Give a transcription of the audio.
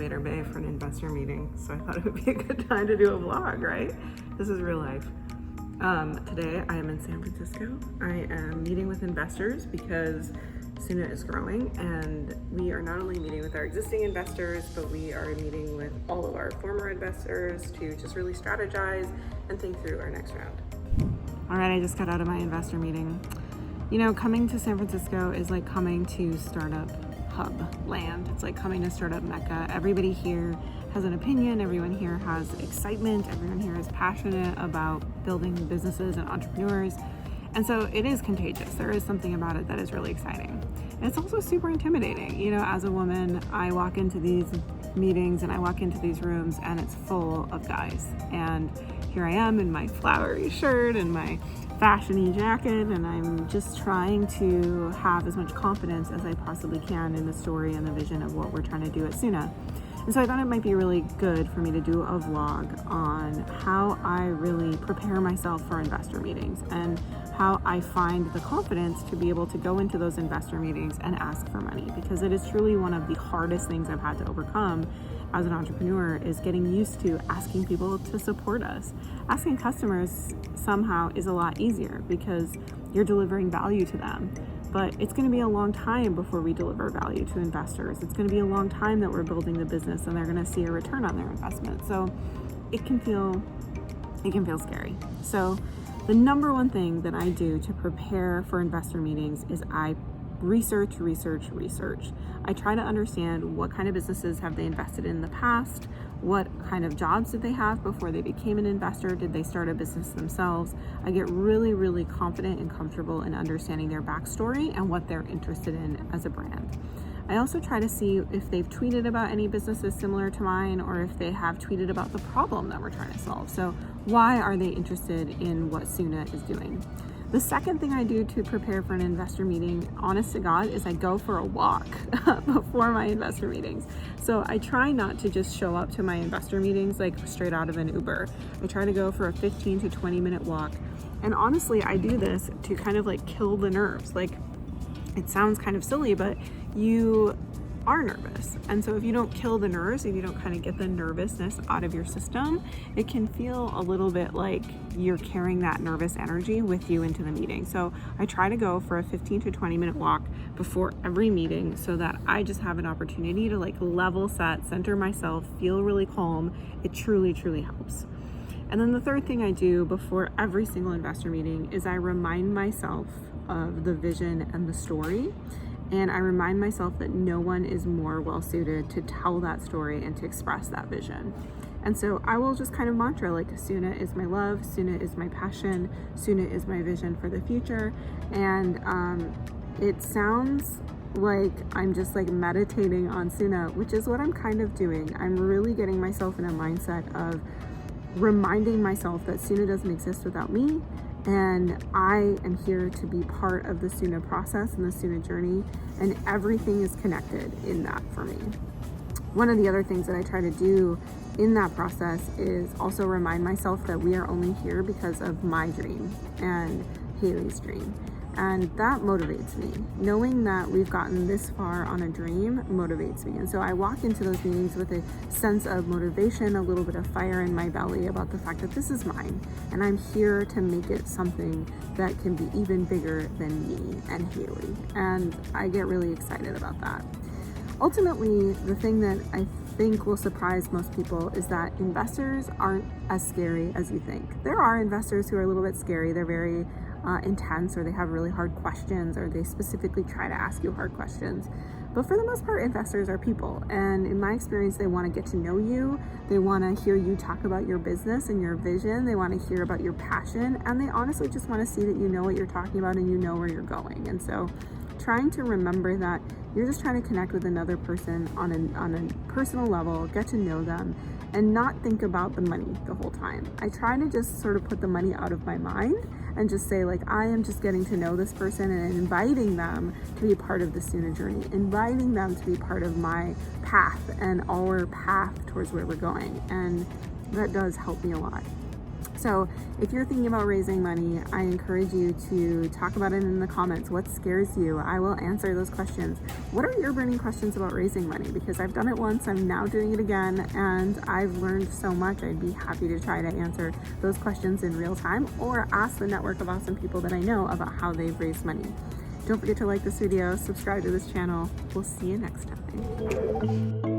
elevator bay for an investor meeting, so I thought it would be a good time to do a vlog, right? This is real life. Today I am in San Francisco. I am meeting with investors because Soona is growing, and we are not only meeting with our existing investors, but we are meeting with all of our former investors to just really strategize and think through our next round. All right, I just got out of my investor meeting. You know, coming to San Francisco is like coming to startup hub land. It's like coming to startup Mecca. Everybody here has an opinion, everyone here has excitement, everyone here is passionate about building businesses and entrepreneurs. And so it is contagious. There is something about it that is really exciting. And it's also super intimidating. You know, as a woman, I walk into these meetings and I walk into these rooms and it's full of guys. And here I am in my flowery shirt and my fashiony jacket, and I'm just trying to have as much confidence as I possibly can in the story and the vision of what we're trying to do at Soona. And so I thought it might be really good for me to do a vlog on how I really prepare myself for investor meetings and how I find the confidence to be able to go into those investor meetings and ask for money, because it is truly one of the hardest things I've had to overcome as an entrepreneur, is getting used to asking people to support us. Asking customers somehow is a lot easier because you're delivering value to them. But it's going to be a long time before we deliver value to investors. It's going to be a long time that we're building the business and they're going to see a return on their investment. So it can feel scary. So the number one thing that I do to prepare for investor meetings is I research. I try to understand what kind of businesses have they invested in the past, what kind of jobs did they have before they became an investor, did they start a business themselves. I get really confident and comfortable in understanding their backstory and what they're interested in as a brand. I also try to see if they've tweeted about any businesses similar to mine, or if they have tweeted about the problem that we're trying to solve. So why are they interested in what Soona is doing? The second thing I do to prepare for an investor meeting, honest to God, is I go for a walk before my investor meetings. So I try not to just show up to my investor meetings like straight out of an Uber. I try to go for a 15 to 20 minute walk. And honestly, I do this to kind of like kill the nerves. Like, it sounds kind of silly, but you are nervous. And so if you don't kill the nerves, if you don't kind of get the nervousness out of your system, it can feel a little bit like you're carrying that nervous energy with you into the meeting. So I try to go for a 15 to 20 minute walk before every meeting so that I just have an opportunity to like level set, center myself, feel really calm. It truly helps. And then the third thing I do before every single investor meeting is I remind myself of the vision and the story. And I remind myself that no one is more well suited to tell that story and to express that vision. And so I will just kind of mantra like, Soona is my love, Soona is my passion, Soona is my vision for the future. And it sounds like I'm just like meditating on Soona, which is what I'm kind of doing. I'm really getting myself in a mindset of reminding myself that Soona doesn't exist without me. And I am here to be part of the Soona process and the Soona journey, and everything is connected in that for me. One of the other things that I try to do in that process is also remind myself that we are only here because of my dream and Haley's dream. And that motivates me. Knowing that we've gotten this far on a dream motivates me. And so I walk into those meetings with a sense of motivation, a little bit of fire in my belly about the fact that this is mine. And I'm here to make it something that can be even bigger than me and Haley. And I get really excited about that. Ultimately, the thing that I think will surprise most people is that investors aren't as scary as you think. There are investors who are a little bit scary. They're very intense, or they have really hard questions, or they specifically try to ask you hard questions. But for the most part, investors are people. And in my experience, they want to get to know you. They want to hear you talk about your business and your vision. They want to hear about your passion. And they honestly just want to see that you know what you're talking about and you know where you're going. And so trying to remember that you're just trying to connect with another person on a personal level, get to know them, and not think about the money the whole time. I try to just sort of put the money out of my mind and just say, like, I am just getting to know this person and inviting them to be part of the Soona journey, inviting them to be part of my path and our path towards where we're going. And that does help me a lot. So if you're thinking about raising money, I encourage you to talk about it in the comments. What scares you? I will answer those questions. What are your burning questions about raising money? Because I've done it once, I'm now doing it again, and I've learned so much. I'd be happy to try to answer those questions in real time or ask the network of awesome people that I know about how they've raised money. Don't forget to like this video, subscribe to this channel. We'll see you next time.